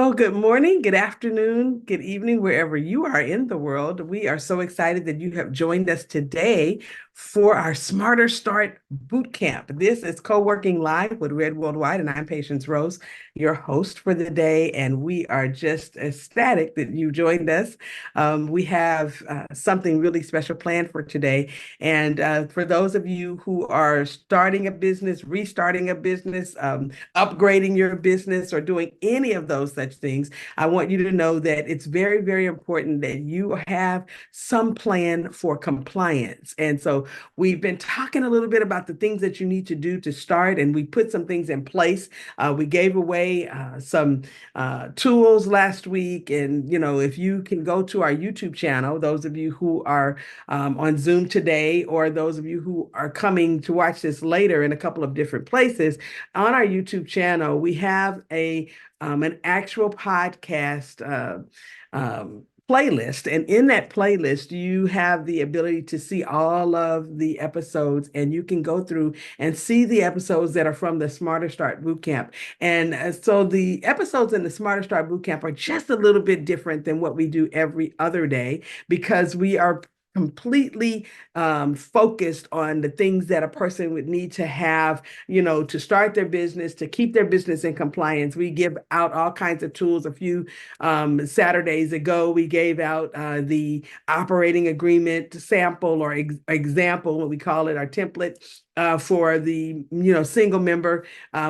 Well, good morning, good afternoon, good evening, wherever you are in the world. We are so excited that you have joined us today for our Smarter Start Boot Camp. This is Co-working Live with Red Worldwide, and I'm Patience Rose, your host for the day. And we are just ecstatic that you joined us. We have something really special planned for today. And for those of you who are starting a business, restarting a business, upgrading your business, or doing any of those such things, I want you to know that it's very, very important that you have some plan for compliance. And so we've been talking a little bit about the things that you need to do to start, and we put some things in place. We gave away some tools last week. And, if you can go to our YouTube channel, those of you who are on Zoom today, or those of you who are coming to watch this later in a couple of different places, on our YouTube channel, we have an actual podcast playlist. And in that playlist, you have the ability to see all of the episodes, and you can go through and see the episodes that are from the Smarter Start Bootcamp. And so the episodes in the Smarter Start Bootcamp are just a little bit different than what we do every other day, because we are completely focused on the things that a person would need to have, to start their business, to keep their business in compliance. We give out all kinds of tools. A few Saturdays ago, we gave out the operating agreement sample, or example, what we call it, our template. For the single member,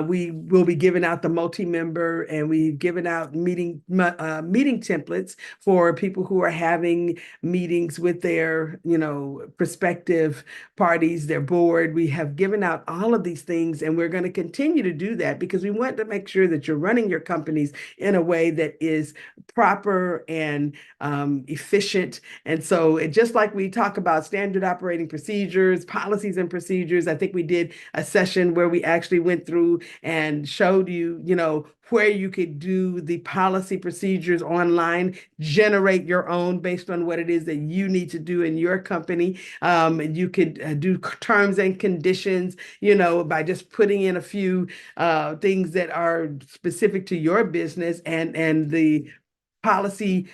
we will be giving out the multi-member, and we've given out meeting templates for people who are having meetings with their prospective parties, their board. We have given out all of these things, and we're going to continue to do that because we want to make sure that you're running your companies in a way that is proper and efficient. And so just like we talk about standard operating procedures, policies and procedures, I think we did a session where we actually went through and showed you, where you could do the policy procedures online, generate your own based on what it is that you need to do in your company. You could do terms and conditions, by just putting in a few things that are specific to your business, and the privacy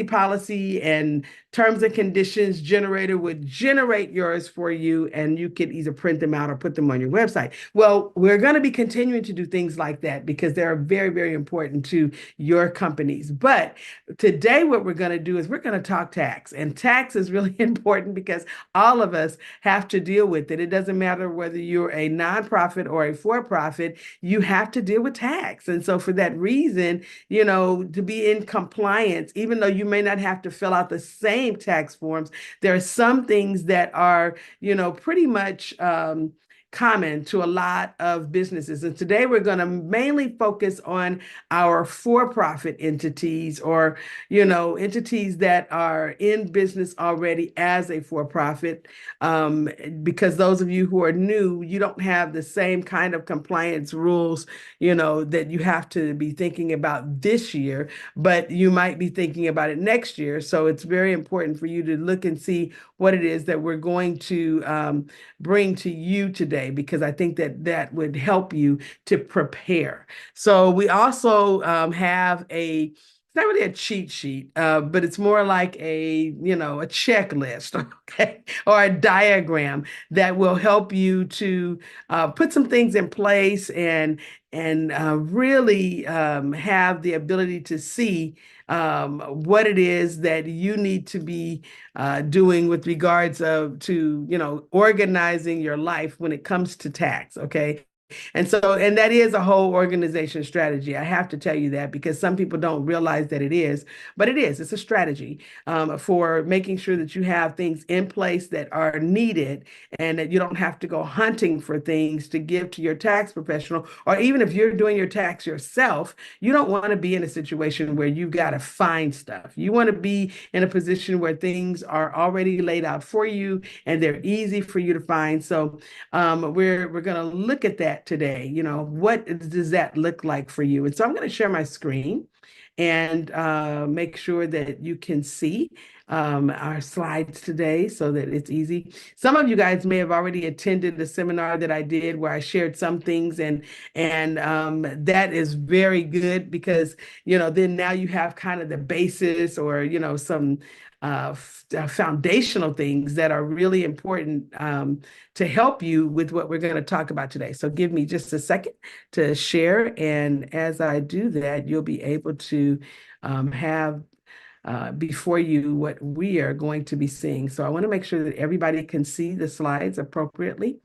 policy and terms and conditions generator would generate yours for you, and you could either print them out or put them on your website. Well, we're going to be continuing to do things like that because they're very, very important to your companies. But today, what we're going to do is we're going to talk tax. And tax is really important because all of us have to deal with it. It doesn't matter whether you're a nonprofit or a for-profit, you have to deal with tax. And so for that reason, to be in compliance, even though you may not have to fill out the same tax forms, there are some things that are, pretty much common to a lot of businesses. And today we're going to mainly focus on our for-profit entities, or, entities that are in business already as a for-profit. Because those of you who are new, you don't have the same kind of compliance rules, that you have to be thinking about this year, but you might be thinking about it next year. So it's very important for you to look and see what it is that we're going to bring to you today, because I think that would help you to prepare. So we also have it's not really a cheat sheet, but it's more like a checklist, okay, or a diagram that will help you to put some things in place, and really have the ability to see what it is that you need to be doing with regards to organizing your life when it comes to tax, okay? And that is a whole organization strategy. I have to tell you that because some people don't realize that it is, but it is. It's a strategy for making sure that you have things in place that are needed, and that you don't have to go hunting for things to give to your tax professional. Or even if you're doing your tax yourself, you don't want to be in a situation where you've got to find stuff. You want to be in a position where things are already laid out for you and they're easy for you to find. So we're going to look at that today. What does that look like for you? And so I'm going to share my screen, and make sure that you can see our slides today so that it's easy. Some of you guys may have already attended the seminar that I did where I shared some things, and that is very good because then now you have kind of the basis or some foundational things that are really important to help you with what we're going to talk about today. So give me just a second to share. And as I do that, you'll be able to have before you what we are going to be seeing. So I want to make sure that everybody can see the slides appropriately.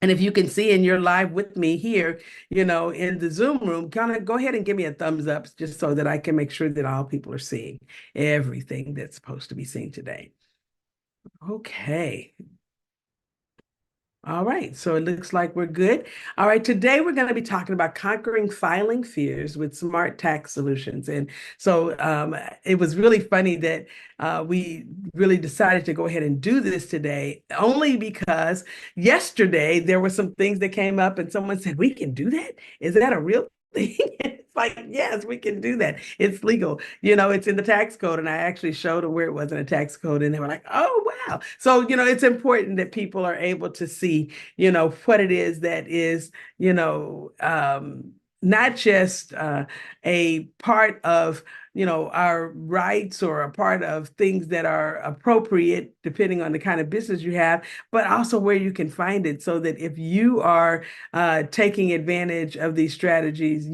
And if you can see and you're live with me here, in the Zoom room, kind of go ahead and give me a thumbs up just so that I can make sure that all people are seeing everything that's supposed to be seen today. Okay. All right, so it looks like we're good. All right, today we're going to be talking about conquering filing fears with smart tax solutions. And so it was really funny that we really decided to go ahead and do this today, only because yesterday there were some things that came up and someone said, "We can do that? Is that a real thing?" It's like, yes, we can do that. It's legal. It's in the tax code. And I actually showed them where it was in a tax code. And they were like, "Oh, wow." So, it's important that people are able to see, what it is that is, not just a part of, our rights or a part of things that are appropriate depending on the kind of business you have, but also where you can find it so that if you are taking advantage of these strategies,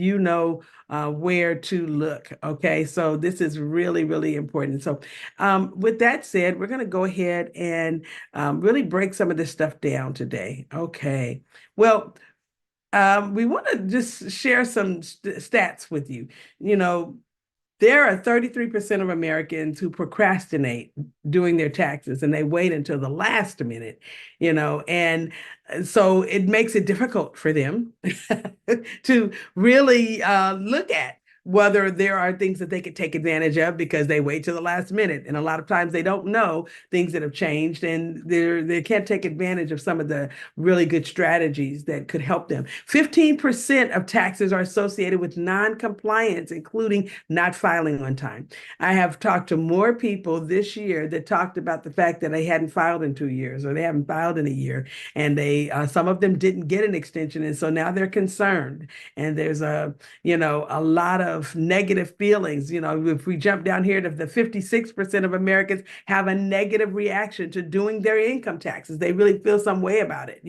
where to look. Okay, so this is really, really important. So, with that said, we're going to go ahead and really break some of this stuff down today. Okay, well, we want to just share some stats with you. You know, there are 33% of Americans who procrastinate doing their taxes and they wait until the last minute, and so it makes it difficult for them to really look at whether there are things that they could take advantage of because they wait till the last minute. And a lot of times they don't know things that have changed and they can't take advantage of some of the really good strategies that could help them. 15% of taxes are associated with non-compliance, including not filing on time. I have talked to more people this year that talked about the fact that they hadn't filed in 2 years or they haven't filed in a year, and some of them didn't get an extension, and so now they're concerned. And there's a lot of negative feelings. If we jump down here to the 56% of Americans have a negative reaction to doing their income taxes. They really feel some way about it,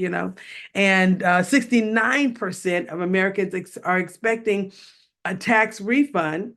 and 69% of Americans are expecting a tax refund,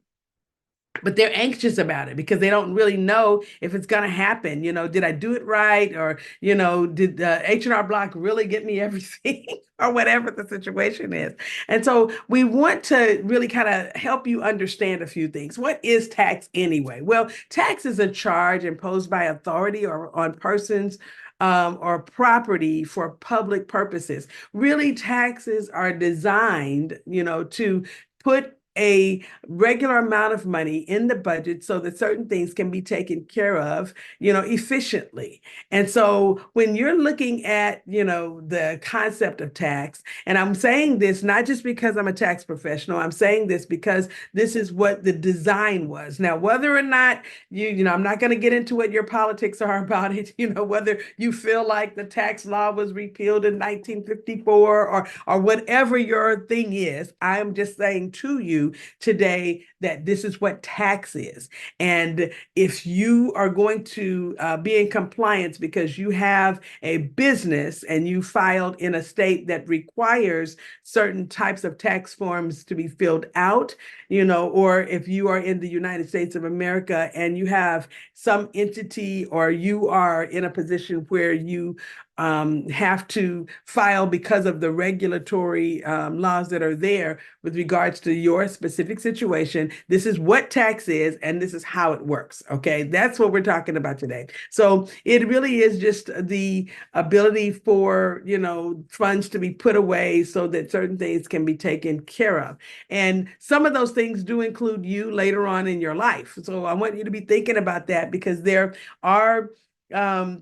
but they're anxious about it because they don't really know if it's going to happen. Did I do it right? Or, did the H&R Block really get me everything or whatever the situation is? And so we want to really kind of help you understand a few things. What is tax anyway? Well, tax is a charge imposed by authority or on persons or property for public purposes. Really, taxes are designed, to put a regular amount of money in the budget so that certain things can be taken care of, efficiently. And so when you're looking at, the concept of tax, and I'm saying this not just because I'm a tax professional, I'm saying this because this is what the design was. Now, whether or not I'm not going to get into what your politics are about it, whether you feel like the tax law was repealed in 1954 or whatever your thing is, I'm just saying to you today that this is what tax is. And if you are going to be in compliance because you have a business and you filed in a state that requires certain types of tax forms to be filled out, or if you are in the United States of America and you have some entity or you are in a position where you have to file because of the regulatory laws that are there with regards to your specific situation. This is what tax is, and this is how it works. Okay, that's what we're talking about today. So it really is just the ability for funds to be put away so that certain things can be taken care of. And some of those things do include you later on in your life. So I want you to be thinking about that because there are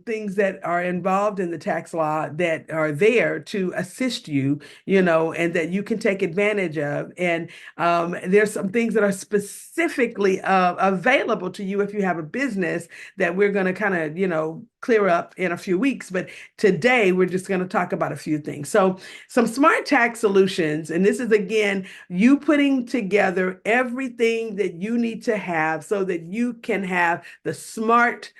things that are involved in the tax law that are there to assist you, and that you can take advantage of. And there's some things that are specifically available to you if you have a business that we're going to kind of, clear up in a few weeks. But today we're just going to talk about a few things. So, some smart tax solutions, and this is again, you putting together everything that you need to have so that you can have the smart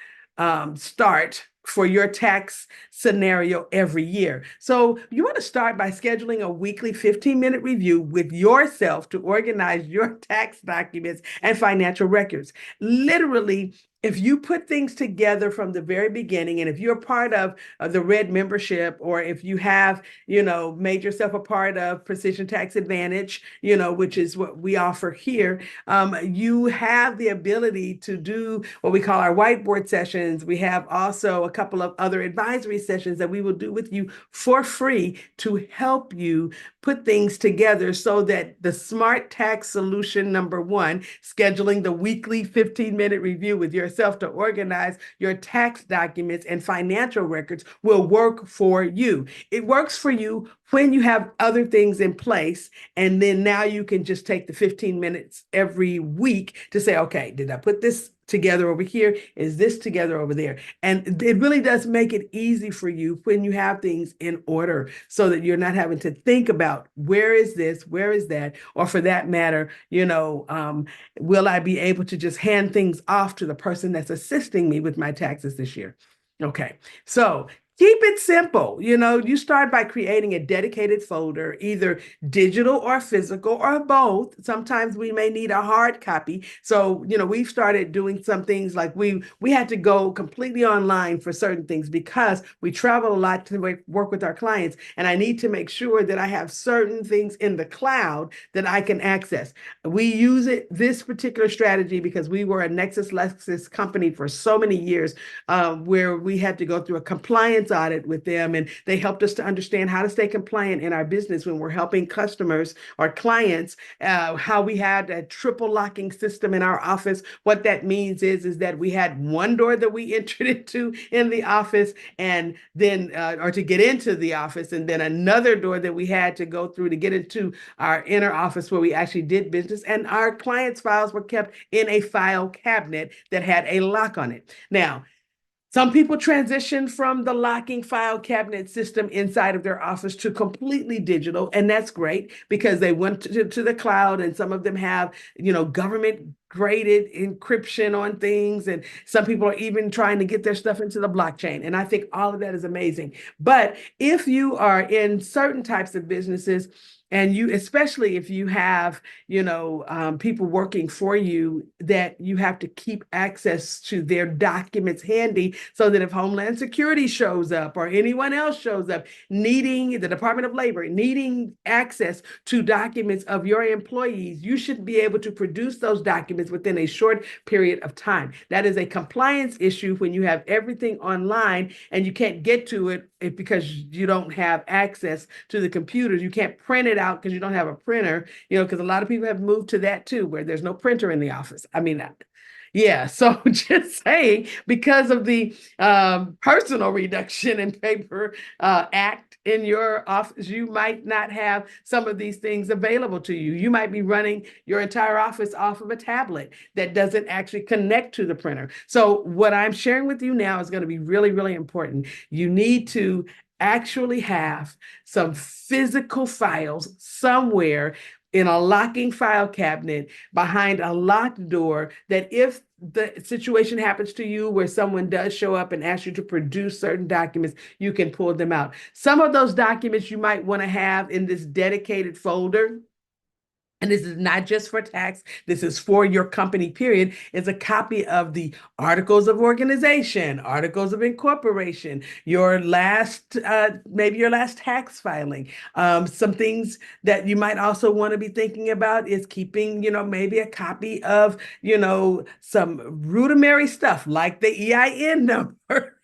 start for your tax scenario every year. So you want to start by scheduling a weekly 15-minute review with yourself to organize your tax documents and financial records. Literally, if you put things together from the very beginning, and if you're part of the Red membership, or if you have, made yourself a part of Precision Tax Advantage, which is what we offer here, you have the ability to do what we call our whiteboard sessions. We have also a couple of other advisory sessions that we will do with you for free to help you put things together so that the smart tax solution number one, scheduling the weekly 15-minute review with yourself to organize your tax documents and financial records, will work for you. It works for you when you have other things in place, and then now you can just take the 15 minutes every week to say, okay, did I put this together over here? Is this together over there? And it really does make it easy for you when you have things in order, so that you're not having to think about where is this, where is that, or for that matter, will I be able to just hand things off to the person that's assisting me with my taxes this year? Okay, so keep it simple. You start by creating a dedicated folder, either digital or physical or both. Sometimes we may need a hard copy. So, we've started doing some things like we had to go completely online for certain things because we travel a lot to work with our clients. And I need to make sure that I have certain things in the cloud that I can access. We use this particular strategy because we were a Nexus Lexis company for so many years, where we had to go through a compliance audit with them, and they helped us to understand how to stay compliant in our business when we're helping customers or clients, how we had a triple locking system in our office. What that means is that we had one door that we entered into in the office, and then or to get into the office, and then another door that we had to go through to get into our inner office where we actually did business, and our clients' files were kept in a file cabinet that had a lock on it. Now, some people transition from the locking file cabinet system inside of their office to completely digital, and that's great because they went to the cloud, and some of them have, government graded encryption on things, and some people are even trying to get their stuff into the blockchain. And I think all of that is amazing. But if you are in certain types of businesses, and especially if you have, people working for you, that you have to keep access to their documents handy, so that if Homeland Security shows up or anyone else shows up needing, the Department of Labor needing access to documents of your employees, you should be able to produce those documents within a short period of time. That is a compliance issue when you have everything online and you can't get to it because you don't have access to the computers. You can't print it out because you don't have a printer, because a lot of people have moved to that too, where there's no printer in the office. I mean, yeah, so just saying, because of the personal reduction in paper act in your office, you might not have some of these things available to you. You might be running your entire office off of a tablet that doesn't actually connect to the printer. So what I'm sharing with you now is going to be really, really important. You need to actually have some physical files somewhere in a locking file cabinet behind a locked door, that if the situation happens to you where someone does show up and ask you to produce certain documents, you can pull them out. Some of those documents you might want to have in this dedicated folder. And this is not just for tax, this is for your company, period, is a copy of the articles of organization, articles of incorporation, maybe your last tax filing. Some things that you might also want to be thinking about is keeping, maybe a copy of, some rudimentary stuff like the EIN number.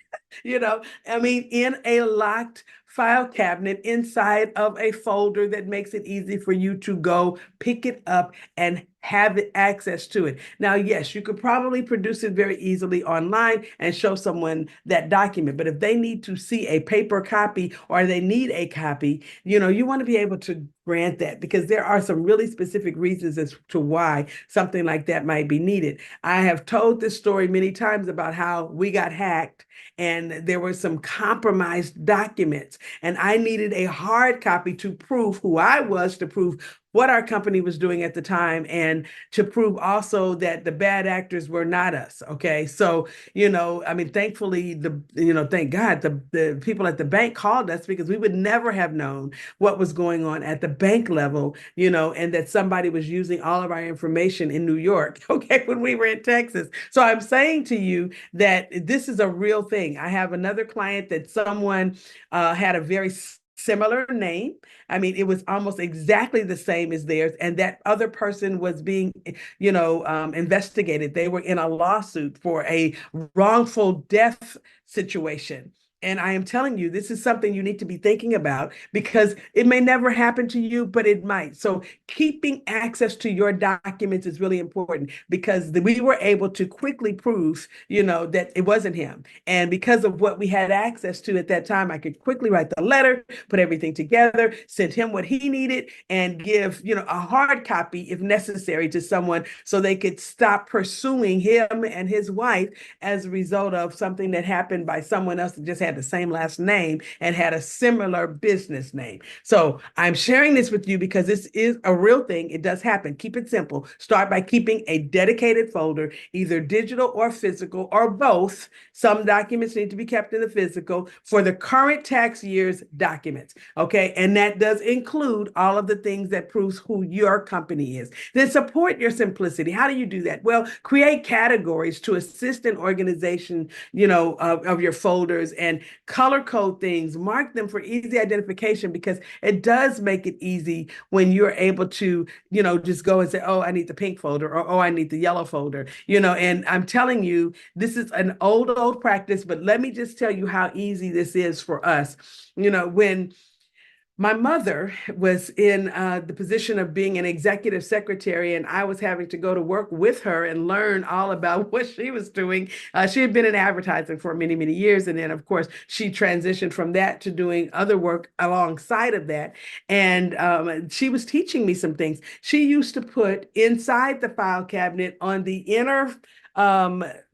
In a locked file cabinet inside of a folder that makes it easy for you to go pick it up and have access to it. Now, yes, you could probably produce it very easily online and show someone that document. But if they need to see a paper copy or they need a copy, you want to be able to grant that because there are some really specific reasons as to why something like that might be needed. I have told this story many times about how we got hacked and there were some compromised documents and I needed a hard copy to prove who I was, to prove what our company was doing at the time, and to prove also that the bad actors were not us. Okay. So, I mean, thankfully, thank God the people at the bank called us because we would never have known what was going on at the bank level, and that somebody was using all of our information in New York, okay, when we were in Texas. So I'm saying to you that this is a real thing. I have another client that someone had a very similar name. I mean, it was almost exactly the same as theirs. And that other person was being, investigated. They were in a lawsuit for a wrongful death situation. And I am telling you, this is something you need to be thinking about because it may never happen to you, but it might. So keeping access to your documents is really important because we were able to quickly prove, that it wasn't him. And because of what we had access to at that time, I could quickly write the letter, put everything together, send him what he needed, and give, a hard copy if necessary to someone so they could stop pursuing him and his wife as a result of something that happened by someone else that just had the same last name and had a similar business name. So I'm sharing this with you because this is a real thing. It does happen. Keep it simple. Start by keeping a dedicated folder, either digital or physical or both. Some documents need to be kept in the physical for the current tax year's documents. Okay. And that does include all of the things that proves who your company is. Then support your simplicity. How do you do that? Well, create categories to assist an organization, of your folders, and color code things, mark them for easy identification because it does make it easy when you're able to, just go and say, oh, I need the pink folder or, oh, I need the yellow folder, and I'm telling you, this is an old practice, but let me just tell you how easy this is for us. When my mother was in the position of being an executive secretary, and I was having to go to work with her and learn all about what she was doing. She had been in advertising for many, many years. And then, of course, she transitioned from that to doing other work alongside of that. And she was teaching me some things. She used to put inside the file cabinet on the inner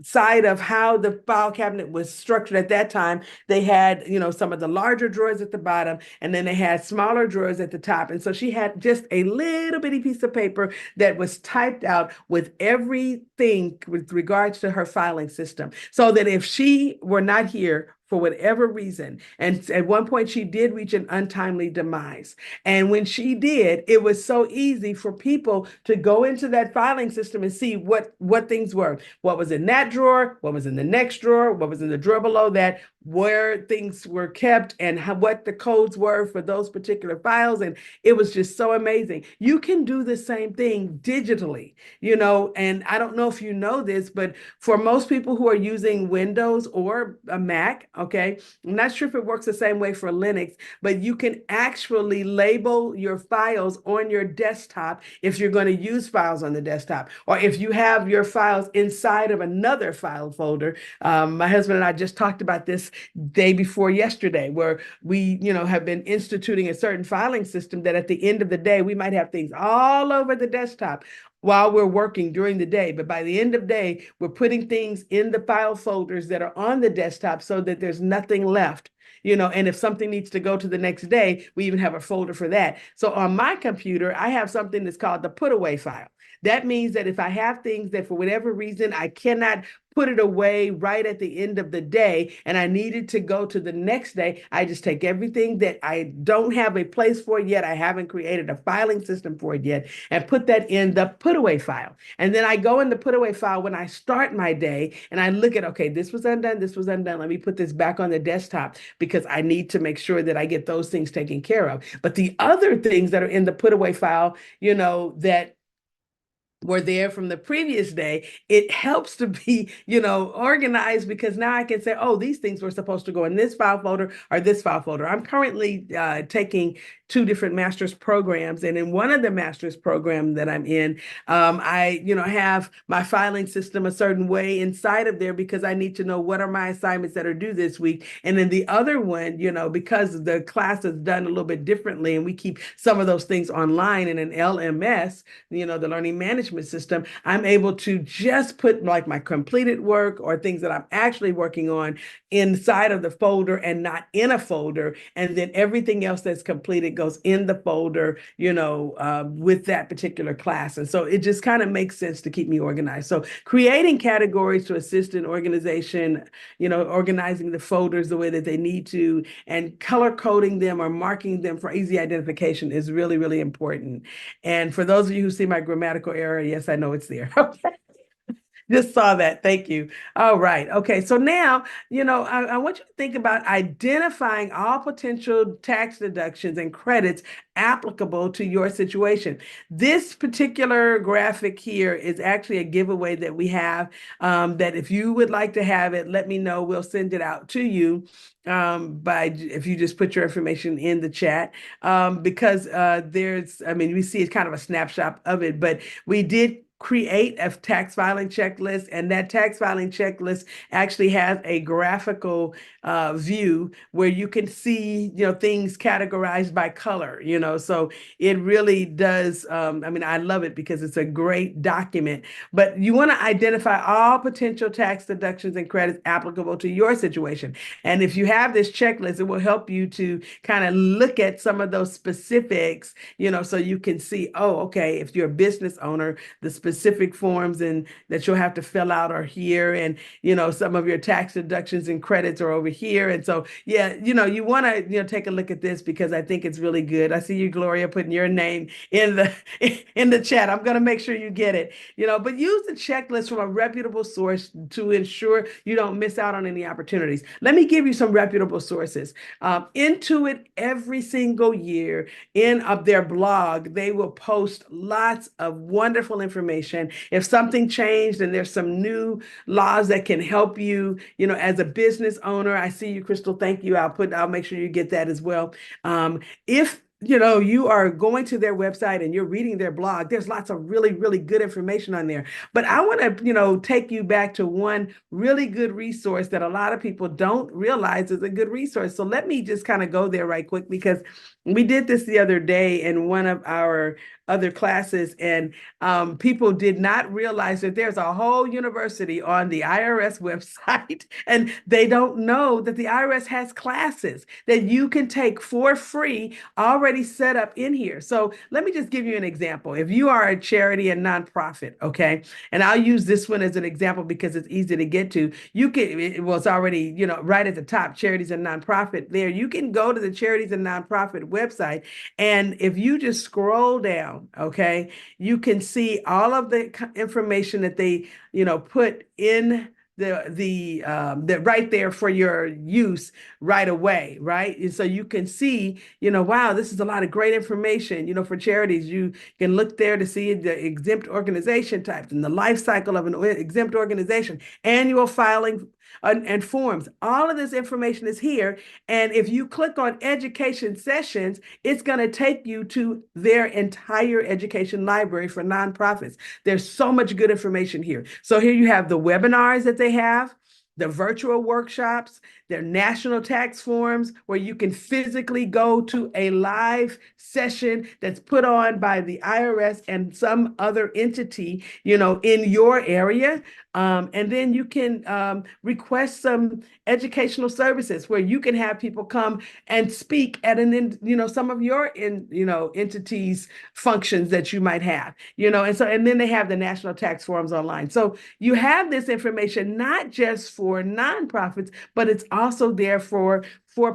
side of how the file cabinet was structured at that time. They had, some of the larger drawers at the bottom, and then they had smaller drawers at the top. And so she had just a little bitty piece of paper that was typed out with everything with regards to her filing system. So that if she were not here for whatever reason. And at one point, she did reach an untimely demise. And when she did, it was so easy for people to go into that filing system and see what things were, what was in that drawer, what was in the next drawer, what was in the drawer below that, where things were kept, and what the codes were for those particular files. And it was just so amazing. You can do the same thing digitally, and I don't know if you know this, but for most people who are using Windows or a Mac, okay, I'm not sure if it works the same way for Linux, but you can actually label your files on your desktop if you're going to use files on the desktop, or if you have your files inside of another file folder. My husband and I just talked about this day before yesterday, where we, have been instituting a certain filing system that at the end of the day, we might have things all over the desktop while we're working during the day. But by the end of the day, we're putting things in the file folders that are on the desktop so that there's nothing left. And if something needs to go to the next day, we even have a folder for that. So on my computer, I have something that's called the put away file. That means that if I have things that for whatever reason I cannot put it away right at the end of the day and I needed to go to the next day, I just take everything that I don't have a place for yet, I haven't created a filing system for it yet, and put that in the put away file. And then I go in the put away file when I start my day and I look at, okay, this was undone, this was undone. Let me put this back on the desktop because I need to make sure that I get those things taken care of. But the other things that are in the put away file, that were there from the previous day, it helps to be, organized, because now I can say, oh, these things were supposed to go in this file folder or this file folder. I'm currently taking two different master's programs, and in one of the master's program that I'm in, I, have my filing system a certain way inside of there because I need to know what are my assignments that are due this week. And then the other one, because the class is done a little bit differently, and we keep some of those things online in an LMS, the learning management system, I'm able to just put like my completed work or things that I'm actually working on inside of the folder and not in a folder. And then everything else that's completed goes in the folder, with that particular class. And so it just kind of makes sense to keep me organized. So creating categories to assist in organization, organizing the folders the way that they need to, and color coding them or marking them for easy identification is really, really important. And for those of you who see my grammatical error, yes, I know it's there. Just saw that. Thank you. All right. Okay. So now, I want you to think about identifying all potential tax deductions and credits applicable to your situation. This particular graphic here is actually a giveaway that we have, that if you would like to have it, let me know. We'll send it out to you, if you just put your information in the chat, because we see it's kind of a snapshot of it, but we did create a tax filing checklist, and that tax filing checklist actually has a graphical view where you can see, things categorized by color, so it really does. I love it because it's a great document, but you want to identify all potential tax deductions and credits applicable to your situation. And if you have this checklist, it will help you to kind of look at some of those specifics, so you can see, oh, okay, if you're a business owner, the specific forms and that you'll have to fill out are here, and some of your tax deductions and credits are over here. And so yeah, you want to take a look at this because I think it's really good. I see you, Gloria, putting your name in the in the chat. I'm going to make sure you get it. But use the checklist from a reputable source to ensure you don't miss out on any opportunities. Let me give you some reputable sources. Intuit, every single year in their blog, they will post lots of wonderful information. If something changed and there's some new laws that can help you, as a business owner. I see you, Crystal. Thank you. I'll make sure you get that as well. If you are going to their website and you're reading their blog, there's lots of really, really good information on there. But I want to, take you back to one really good resource that a lot of people don't realize is a good resource. So let me just kind of go there right quick, because we did this the other day in one of our other classes, and people did not realize that there's a whole university on the IRS website, and they don't know that the IRS has classes that you can take for free already set up in here. So let me just give you an example. If you are a charity and nonprofit, okay, and I'll use this one as an example because it's easy to get to. It's already, right at the top, charities and nonprofit there. You can go to the charities and nonprofit website, and if you just scroll down, okay, you can see all of the information that they, put in the right there for your use right away, right? And so you can see, wow, this is a lot of great information, for charities. You can look there to see the exempt organization types and the life cycle of an exempt organization, annual filing and forms. All of this information is here. And if you click on education sessions, it's going to take you to their entire education library for nonprofits. There's so much good information here. So here you have the webinars that they have, the virtual workshops, their national tax forms, where you can physically go to a live session that's put on by the IRS and some other entity, in your area. And then you can request some educational services where you can have people come and speak at some of your entities functions that you might have, and then they have the national tax forms online. So you have this information not just for nonprofits, but it's also there for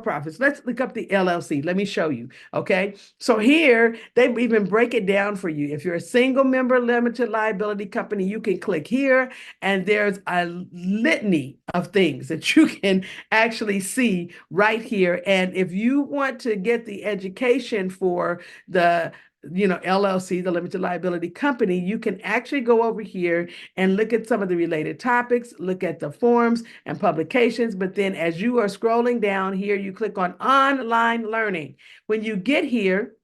profits. Let's look up the LLC. Let me show you. Okay. So here they even break it down for you. If you're a single member limited liability company, you can click here, and there's a litany of things that you can actually see right here. And if you want to get the education for the LLC, the limited liability company, you can actually go over here and look at some of the related topics, look at the forms and publications. But then as you are scrolling down here, you click on online learning. When you get here,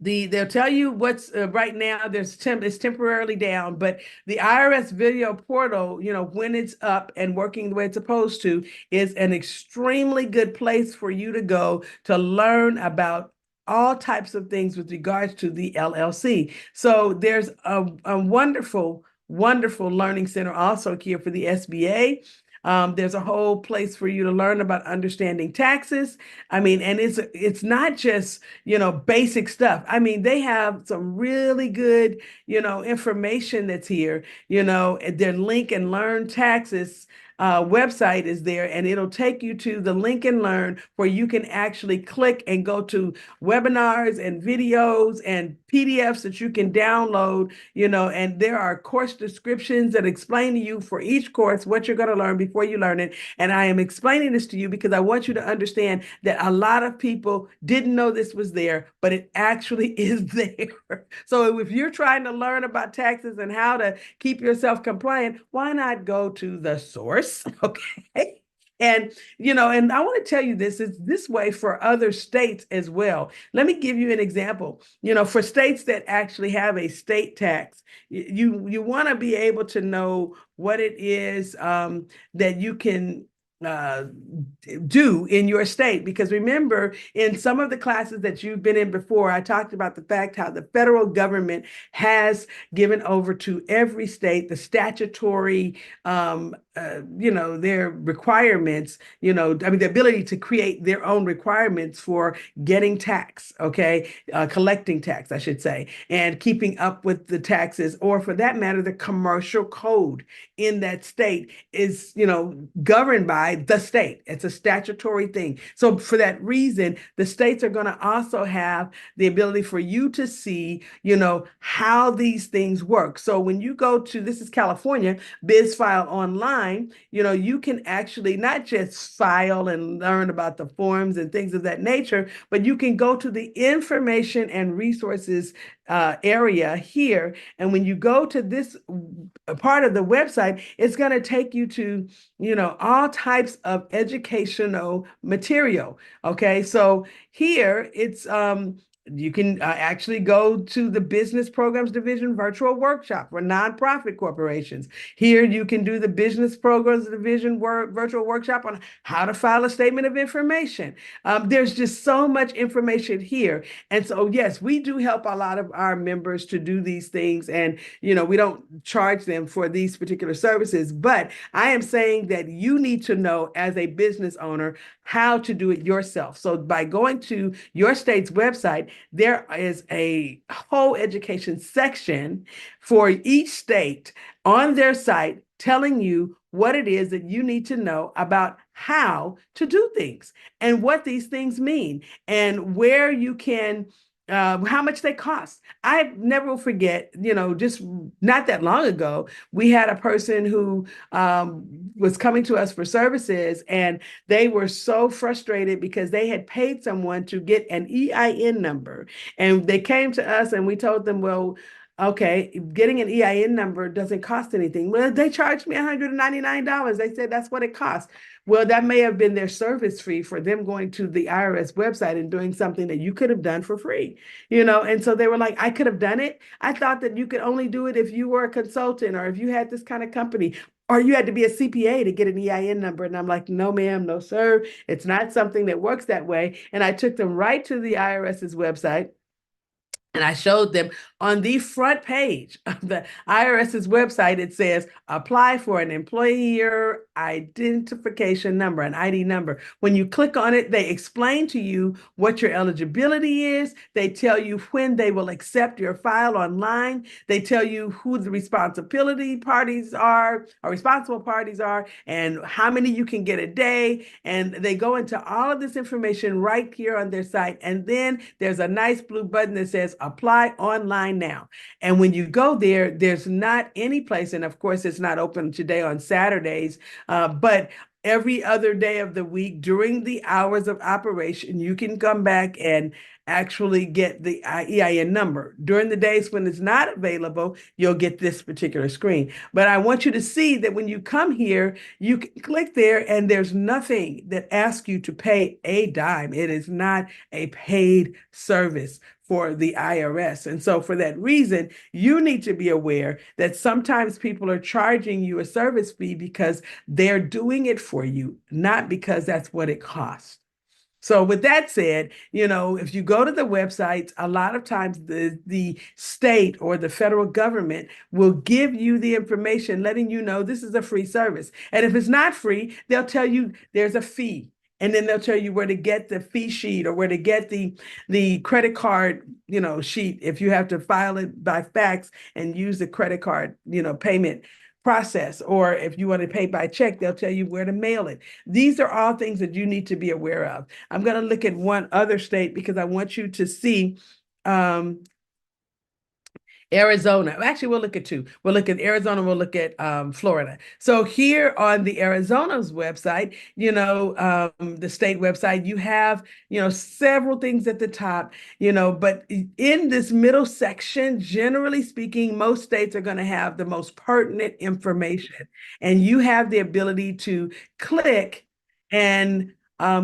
they'll tell you what's right now. It's temporarily down, but the IRS video portal, when it's up and working the way it's supposed to, is an extremely good place for you to go to learn about all types of things with regards to the LLC. So there's a wonderful, wonderful learning center also here for the SBA. There's a whole place for you to learn about understanding taxes. I mean, and it's not just basic stuff. I mean, they have some really good, information that's here. Their Link and Learn Taxes website is there, and it'll take you to the Link and Learn where you can actually click and go to webinars and videos and PDFs that you can download, and there are course descriptions that explain to you for each course what you're going to learn before you learn it. And I am explaining this to you because I want you to understand that a lot of people didn't know this was there, but it actually is there. So if you're trying to learn about taxes and how to keep yourself compliant, why not go to the source? Okay. And I want to tell you this is this way for other states as well. Let me give you an example. For states that actually have a state tax, you want to be able to know what it is that you can uh, do in your state. Because remember, in some of the classes that you've been in before, I talked about the fact how the federal government has given over to every state the statutory, their requirements, the ability to create their own requirements for getting tax, okay, collecting tax, I should say, and keeping up with the taxes, or for that matter, the commercial code in that state is, governed by the state. It's a statutory thing. So for that reason, the states are going to also have the ability for you to see, how these things work. So when you go to, this is California, BizFile Online, you can actually not just file and learn about the forms and things of that nature, but you can go to the information and resources area here. And when you go to this part of the website, it's going to take you to, all types of educational material. Okay. So here it's, you can actually go to the Business Programs Division virtual workshop for nonprofit corporations. Here you can do the Business Programs Division virtual workshop on how to file a statement of information. There's just so much information here. And so, yes, we do help a lot of our members to do these things. And, we don't charge them for these particular services. But I am saying that you need to know as a business owner how to do it yourself. So by going to your state's website, there is a whole education section for each state on their site telling you what it is that you need to know about how to do things and what these things mean and where you can how much they cost. I never will forget, just not that long ago, we had a person who was coming to us for services, and they were so frustrated because they had paid someone to get an EIN number. And they came to us and we told them, well, okay, getting an EIN number doesn't cost anything. Well, they charged me $199. They said that's what it costs. Well, that may have been their service fee for them going to the IRS website and doing something that you could have done for free, And so they were like, I could have done it. I thought that you could only do it if you were a consultant or if you had this kind of company. Or you had to be a CPA to get an EIN number. And I'm like, no, ma'am, no, sir. It's not something that works that way. And I took them right to the IRS's website. And I showed them on the front page of the IRS's website, it says, apply for an employer identification number, an ID number. When you click on it, they explain to you what your eligibility is. They tell you when they will accept your file online. They tell you who the responsibility parties are, or responsible parties are, and how many you can get a day. And they go into all of this information right here on their site. And then there's a nice blue button that says, apply online now. And when you go there, there's not any place, and of course, it's not open today on Saturdays, but every other day of the week during the hours of operation, you can come back and actually get the EIN number. During the days when it's not available, you'll get this particular screen. But I want you to see that when you come here, you can click there and there's nothing that asks you to pay a dime. It is not a paid service for the IRS. And so for that reason, you need to be aware that sometimes people are charging you a service fee because they're doing it for you, not because that's what it costs. So with that said, if you go to the websites, a lot of times the state or the federal government will give you the information letting you know this is a free service. And if it's not free, they'll tell you there's a fee. And then they'll tell you where to get the fee sheet or where to get the credit card, sheet if you have to file it by fax and use the credit card, payment process, or if you want to pay by check, they'll tell you where to mail it. These are all things that you need to be aware of. I'm going to look at one other state because I want you to see Arizona. Actually, we'll look at two. We'll look at Arizona. We'll look at Florida. So here on the Arizona's website, the state website, you have, several things at the top, but in this middle section, generally speaking, most states are going to have the most pertinent information. And you have the ability to click and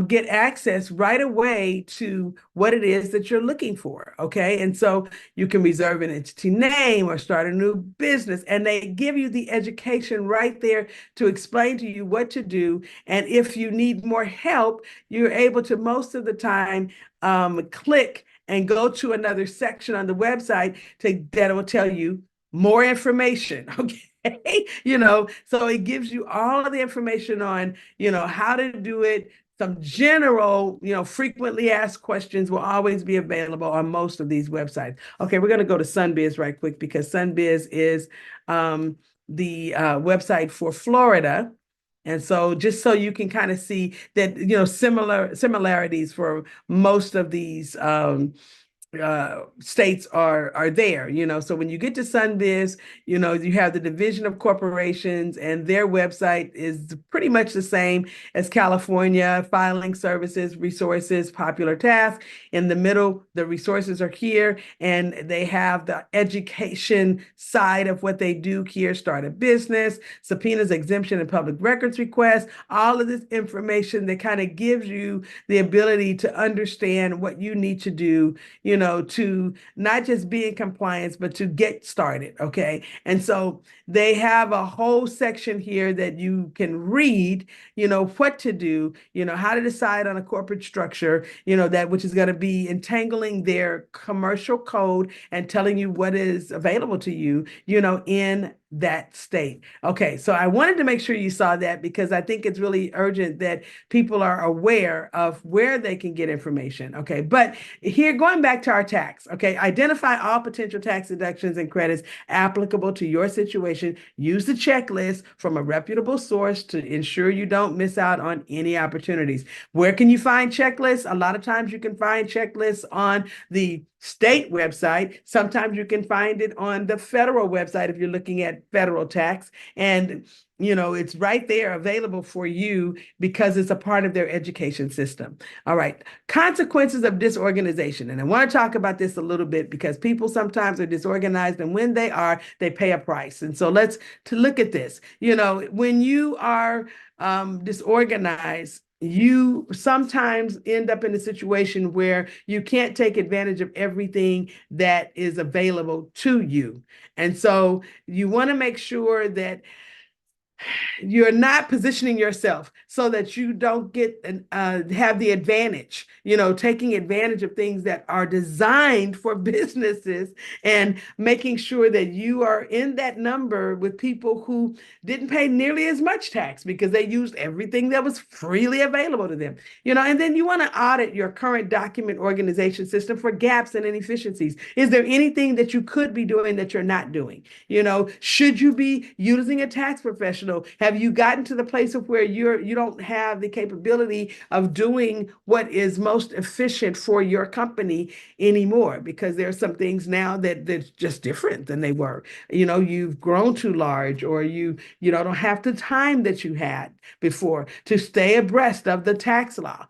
get access right away to what it is that you're looking for. Okay. And so you can reserve an entity name or start a new business, and they give you the education right there to explain to you what to do. And if you need more help, you're able to most of the time click and go to another section on the website that will tell you more information. Okay. So it gives you all of the information on, how to do it. Some general, frequently asked questions will always be available on most of these websites. Okay, we're going to go to Sunbiz right quick because Sunbiz is the website for Florida. And so just so you can kind of see that, similarities for most of these states are there, so when you get to Sunbiz, you have the Division of Corporations, and their website is pretty much the same as California: filing services, resources, popular tasks. In the middle, the resources are here, and they have the education side of what they do here: start a business, subpoenas, exemption, and public records requests. All of this information that kind of gives you the ability to understand what you need to do, to not just be in compliance, but to get started. Okay. And so they have a whole section here that you can read, what to do, how to decide on a corporate structure, that which is going to be entangling their commercial code and telling you what is available to you, in that state. Okay, so I wanted to make sure you saw that because I think it's really urgent that people are aware of where they can get information. Okay, but here, going back to our tax, okay, identify all potential tax deductions and credits applicable to your situation. Use the checklist from a reputable source to ensure you don't miss out on any opportunities. Where can you find checklists? A lot of times you can find checklists on the state website. Sometimes you can find it on the federal website if you're looking at federal tax. And it's right there available for you because it's a part of their education system. All right. Consequences of disorganization. And I want to talk about this a little bit because people sometimes are disorganized, and when they are, they pay a price. And so let's look at this. When you are disorganized, you sometimes end up in a situation where you can't take advantage of everything that is available to you. And so you want to make sure that you're not positioning yourself so that you don't get have the advantage, taking advantage of things that are designed for businesses, and making sure that you are in that number with people who didn't pay nearly as much tax because they used everything that was freely available to them. And then you want to audit your current document organization system for gaps and inefficiencies. Is there anything that you could be doing that you're not doing? Should you be using a tax professional professional, have you gotten to the place of where you don't have the capability of doing what is most efficient for your company anymore? Because there are some things now that's just different than they were. You've grown too large, or don't have the time that you had before to stay abreast of the tax law.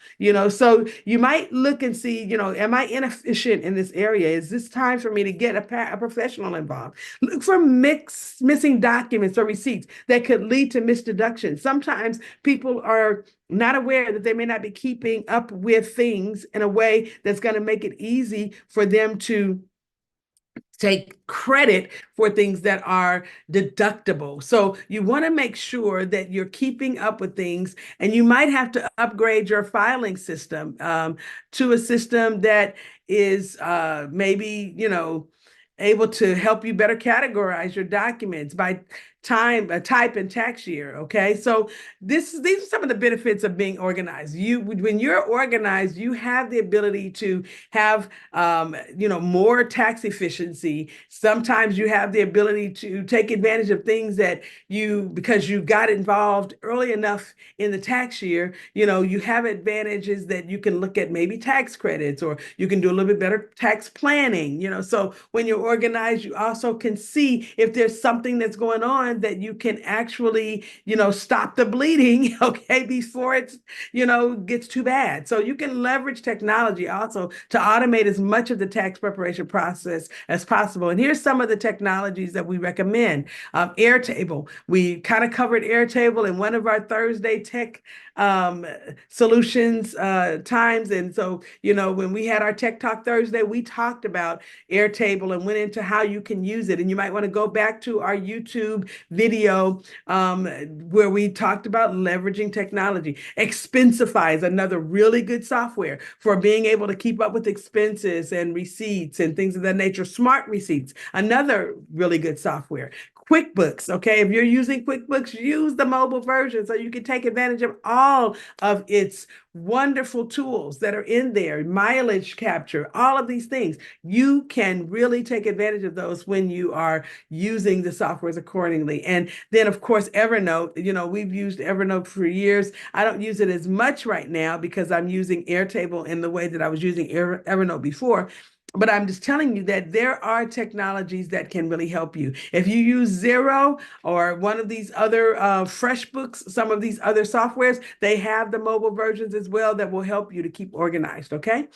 So you might look and see, am I inefficient in this area? Is this time for me to get a professional involved? Look for missing documents or receipts that could lead to misdeductions. Sometimes people are not aware that they may not be keeping up with things in a way that's going to make it easy for them to take credit for things that are deductible. So you want to make sure that you're keeping up with things, and you might have to upgrade your filing system to a system that is maybe, able to help you better categorize your documents by type and tax year. Okay, so these are some of the benefits of being organized. When you're organized, you have the ability to have more tax efficiency. Sometimes you have the ability to take advantage of things that because you got involved early enough in the tax year, you have advantages that you can look at, maybe tax credits, or you can do a little bit better tax planning. So when you're organized, you also can see if there's something that's going on that you can actually, stop the bleeding, okay, before it's, gets too bad. So you can leverage technology also to automate as much of the tax preparation process as possible. And here's some of the technologies that we recommend. Airtable. We kind of covered Airtable in one of our Thursday tech solutions times. And so, when we had our Tech Talk Thursday, we talked about Airtable and went into how you can use it. And you might want to go back to our YouTube video where we talked about leveraging technology. Expensify is another really good software for being able to keep up with expenses and receipts and things of that nature. Smart Receipts, another really good software. QuickBooks, okay, if you're using QuickBooks, use the mobile version so you can take advantage of all of its wonderful tools that are in there, mileage capture, all of these things. You can really take advantage of those when you are using the softwares accordingly. And then, of course, Evernote, we've used Evernote for years. I don't use it as much right now because I'm using Airtable in the way that I was using Evernote before. But I'm just telling you that there are technologies that can really help you. If you use Zero or one of these other FreshBooks, some of these other softwares, they have the mobile versions as well that will help you to keep organized, okay?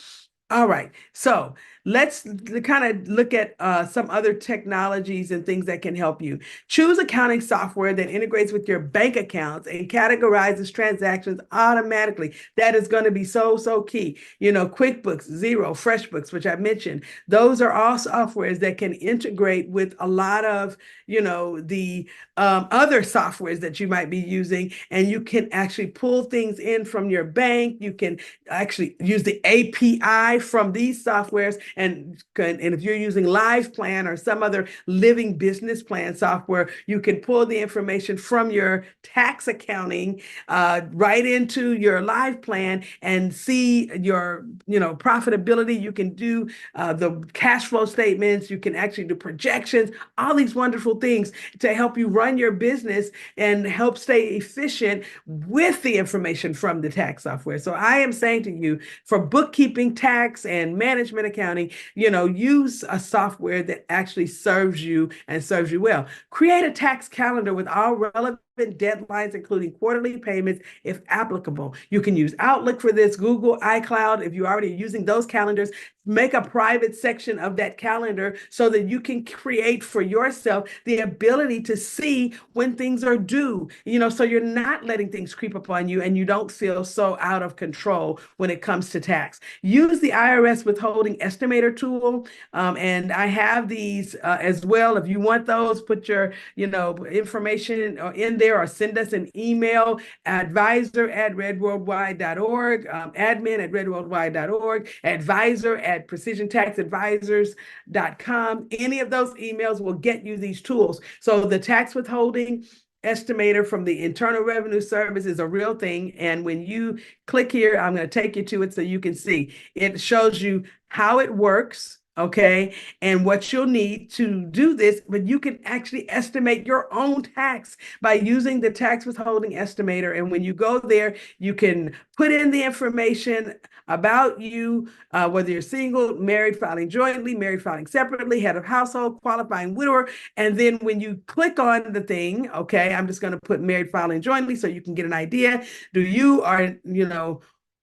All right, so let's kind of look at some other technologies and things that can help you. Choose accounting software that integrates with your bank accounts and categorizes transactions automatically. That is going to be so, so key. QuickBooks, Xero, FreshBooks, which I mentioned, those are all softwares that can integrate with a lot of, the other softwares that you might be using, and you can actually pull things in from your bank. You can actually use the API from these softwares, and if you're using LivePlan or some other living business plan software, you can pull the information from your tax accounting right into your LivePlan and see your profitability. You can do the cash flow statements. You can actually do projections, all these wonderful things to help you run your business and help stay efficient with the information from the tax software. So I am saying to you, for bookkeeping, tax, and management accounting, use a software that actually serves you and serves you well. Create a tax calendar with all relevant deadlines, including quarterly payments, if applicable. You can use Outlook for this, Google, iCloud, if you're already using those calendars. Make a private section of that calendar so that you can create for yourself the ability to see when things are due, so you're not letting things creep upon you and you don't feel so out of control when it comes to tax. Use the IRS withholding estimator tool. And I have these as well. If you want those, put your, information in there or send us an email, advisor@redworldwide.org, admin@redworldwide.org, advisor@precisiontaxadvisors.com. Any of those emails will get you these tools. So the tax withholding estimator from the Internal Revenue Service is a real thing. And when you click here, I'm going to take you to it so you can see. It shows you how it works, Okay. And what you'll need to do this, but you can actually estimate your own tax by using the tax withholding estimator. And when you go there, you can put in the information about you, whether you're single, married, filing jointly, married, filing separately, head of household, qualifying widower. And then when you click on the thing, okay, I'm just going to put married, filing jointly so you can get an idea. Do you are,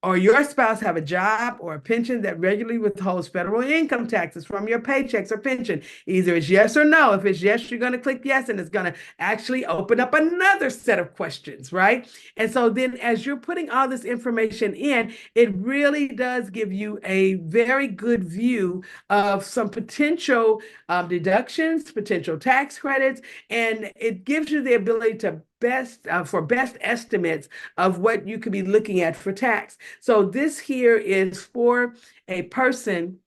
or your spouse have a job or a pension that regularly withholds federal income taxes from your paychecks or pension? Either it's yes or no. If it's yes, you're going to click yes, and it's going to actually open up another set of questions, right? And so then as you're putting all this information in, it really does give you a very good view of some potential deductions, potential tax credits, and it gives you the ability to best estimates of what you could be looking at for tax. So this here is for a person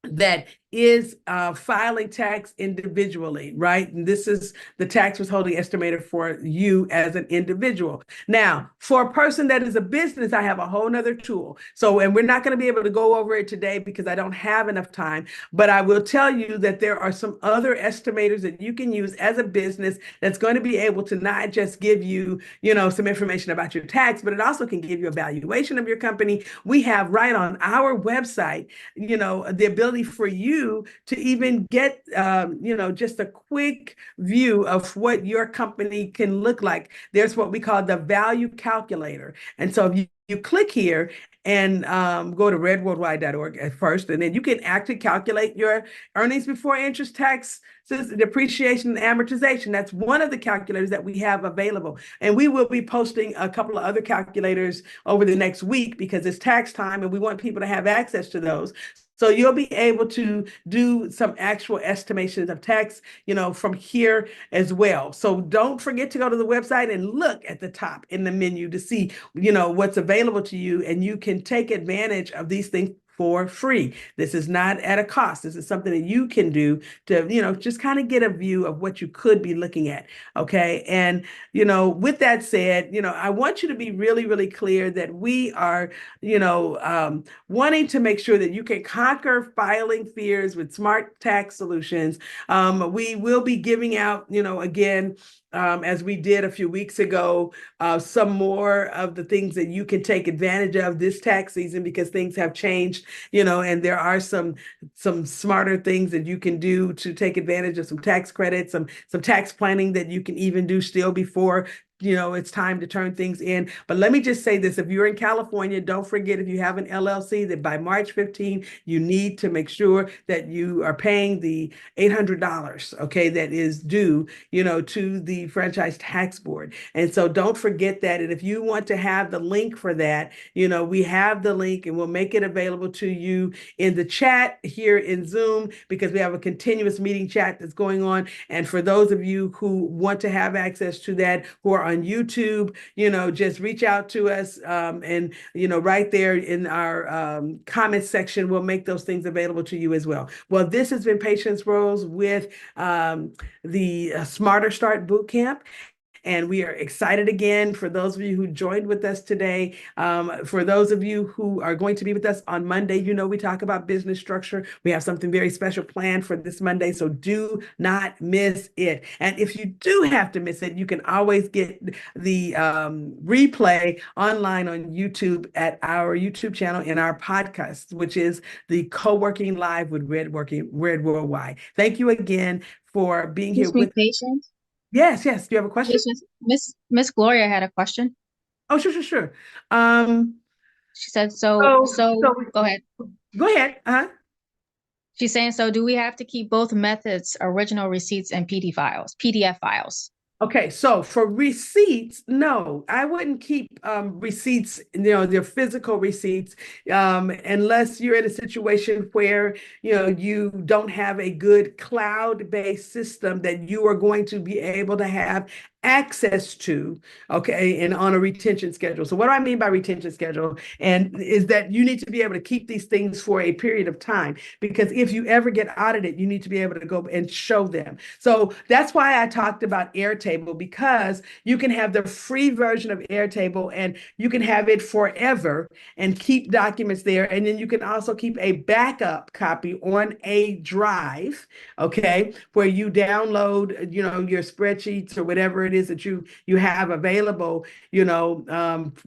that is filing tax individually, right? And this is the tax withholding estimator for you as an individual. Now, for a person that is a business, I have a whole nother tool. So, and we're not going to be able to go over it today because I don't have enough time, but I will tell you that there are some other estimators that you can use as a business that's going to be able to not just give you, some information about your tax, but it also can give you a valuation of your company. We have right on our website, the ability for you to even get, just a quick view of what your company can look like. There's what we call the value calculator. And so if you click here and go to redworldwide.org at first, and then you can actually calculate your earnings before interest, tax, depreciation, and amortization. That's one of the calculators that we have available. And we will be posting a couple of other calculators over the next week because it's tax time and we want people to have access to those. So you'll be able to do some actual estimations of tax, from here as well. So don't forget to go to the website and look at the top in the menu to see, what's available to you, and you can take advantage of these things for free. This is not at a cost. This is something that you can do to, just kind of get a view of what you could be looking at. Okay. And, with that said, I want you to be really, really clear that we are, wanting to make sure that you can conquer filing fears with smart tax solutions. We will be giving out, again, as we did a few weeks ago, some more of the things that you can take advantage of this tax season because things have changed, and there are some smarter things that you can do to take advantage of some tax credits, some tax planning that you can even do still before it's time to turn things in. But let me just say this, if you're in California, don't forget, if you have an LLC, that by March 15, you need to make sure that you are paying the $800, okay, that is due, to the Franchise Tax Board. And so don't forget that. And if you want to have the link for that, we have the link and we'll make it available to you in the chat here in Zoom because we have a continuous meeting chat that's going on. And for those of you who want to have access to that, who are on YouTube, just reach out to us. And, right there in our comments section, we'll make those things available to you as well. Well, this has been Patience Rose with the Smarter Start Bootcamp. And we are excited again for those of you who joined with us today. For those of you who are going to be with us on Monday, we talk about business structure. We have something very special planned for this Monday, so do not miss it. And if you do have to miss it, you can always get the replay online on YouTube at our YouTube channel in our podcast, which is the Co-working Live with Red Worldwide. Thank you again for being here Excuse me, with. patience. Yes, yes. Do you have a question? Patience. Miss Gloria had a question. Oh, sure, sure, sure. Um, She said, so so, so so go ahead. go ahead. She's saying, so do we have to keep both methods, original receipts and PDF files? Okay, so for receipts, no, I wouldn't keep receipts, their physical receipts, unless you're in a situation where, you don't have a good cloud-based system that you are going to be able to have access to, okay, and on a retention schedule. So what do I mean by retention schedule? And is that you need to be able to keep these things for a period of time, because if you ever get audited, you need to be able to go and show them. So that's why I talked about Airtable, because you can have the free version of Airtable and you can have it forever and keep documents there. And then you can also keep a backup copy on a drive, okay, where you download, your spreadsheets or whatever it is that you have available, your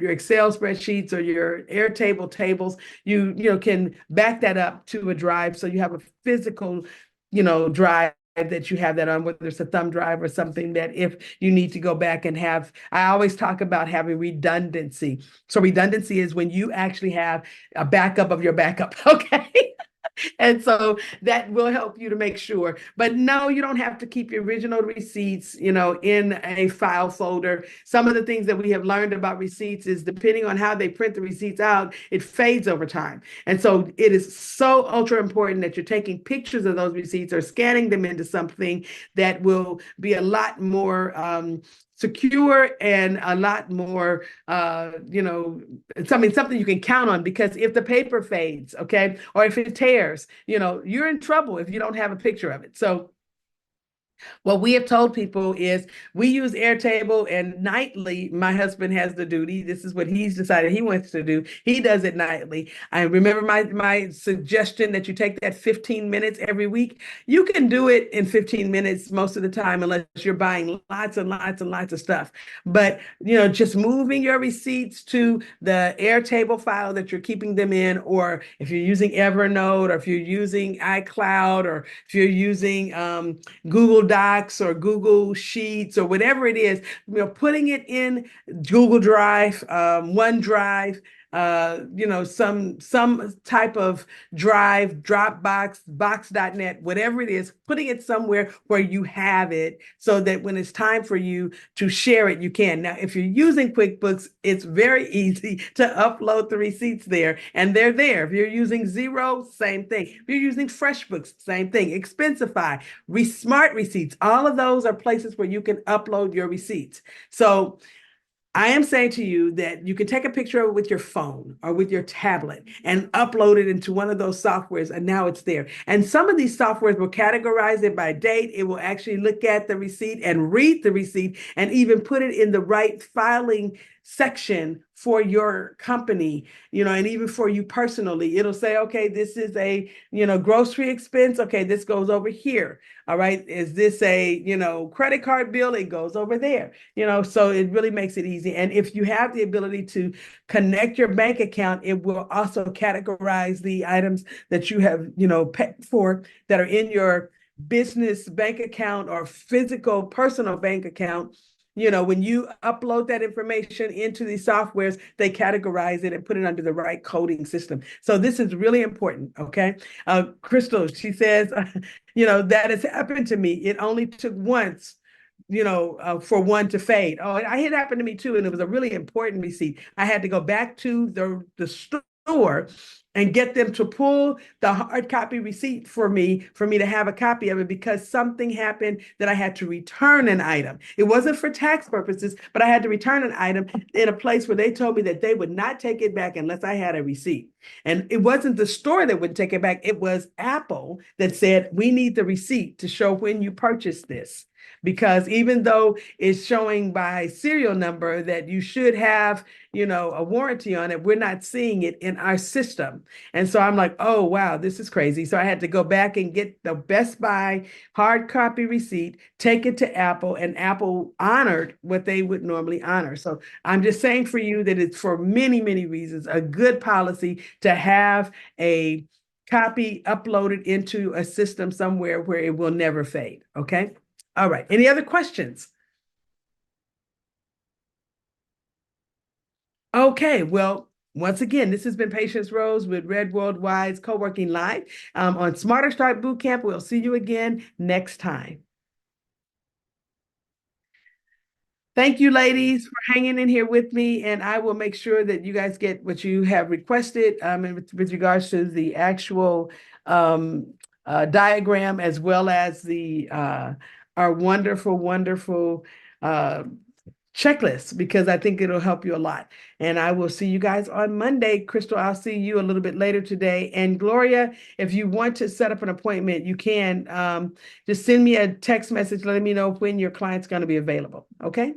Excel spreadsheets or your Airtable tables. You can back that up to a drive, so you have a physical, drive that you have that on, whether it's a thumb drive or something, that if you need to go back and have, I always talk about having redundancy. So redundancy is when you actually have a backup of your backup, okay? And so that will help you to make sure. But no, you don't have to keep your original receipts, in a file folder. Some of the things that we have learned about receipts is, depending on how they print the receipts out, it fades over time. And so it is so ultra important that you're taking pictures of those receipts or scanning them into something that will be a lot more secure and a lot more, something you can count on. Because if the paper fades, okay, or if it tears, you're in trouble if you don't have a picture of it. So what we have told people is, we use Airtable, and nightly, my husband has the duty. This is what he's decided he wants to do. He does it nightly. I remember my suggestion that you take that 15 minutes every week. You can do it in 15 minutes most of the time, unless you're buying lots and lots and lots of stuff. But, just moving your receipts to the Airtable file that you're keeping them in, or if you're using Evernote, or if you're using iCloud, or if you're using Google Docs or Google Sheets or whatever it is, putting it in Google Drive, OneDrive, some type of drive, Dropbox, Box.net, whatever it is, putting it somewhere where you have it, so that when it's time for you to share it, you can. Now, if you're using QuickBooks, it's very easy to upload the receipts there, and they're there. If you're using Xero, same thing. If you're using FreshBooks, same thing. Expensify, Smart Receipts, all of those are places where you can upload your receipts. So I am saying to you that you can take a picture of it with your phone or with your tablet and upload it into one of those softwares, and now it's there. And some of these softwares will categorize it by date. It will actually look at the receipt and read the receipt, and even put it in the right filing section for your company, and even for you personally. It'll say, okay, this is a, grocery expense. Okay, this goes over here. All right. Is this a, credit card bill? It goes over there, so it really makes it easy. And if you have the ability to connect your bank account, it will also categorize the items that you have, paid for, that are in your business bank account or physical personal bank account. When you upload that information into these softwares, they categorize it and put it under the right coding system. So this is really important, okay? Crystal, she says, that has happened to me. It only took once, for one to fade. Oh, it happened to me too, and it was a really important receipt. I had to go back to the store and get them to pull the hard copy receipt for me to have a copy of it, because something happened that I had to return an item. It wasn't for tax purposes, but I had to return an item in a place where they told me that they would not take it back unless I had a receipt. And it wasn't the store that would take it back. It was Apple that said, we need the receipt to show when you purchased this. Because even though it's showing by serial number that you should have, a warranty on it, we're not seeing it in our system. And so I'm like, oh, wow, this is crazy. So I had to go back and get the Best Buy hard copy receipt, take it to Apple, and Apple honored what they would normally honor. So I'm just saying for you that it's, for many, many reasons, a good policy to have a copy uploaded into a system somewhere where it will never fade. Okay. All right. Any other questions? Okay. Well, once again, this has been Patience Rose with Red Worldwide's Co-working Live on Smarter Start Bootcamp. We'll see you again next time. Thank you, ladies, for hanging in here with me, and I will make sure that you guys get what you have requested and with regards to the actual diagram, as well as the our wonderful, wonderful checklist, because I think it'll help you a lot. And I will see you guys on Monday. Crystal, I'll see you a little bit later today. And Gloria, if you want to set up an appointment, you can just send me a text message letting me know when your client's going to be available. Okay.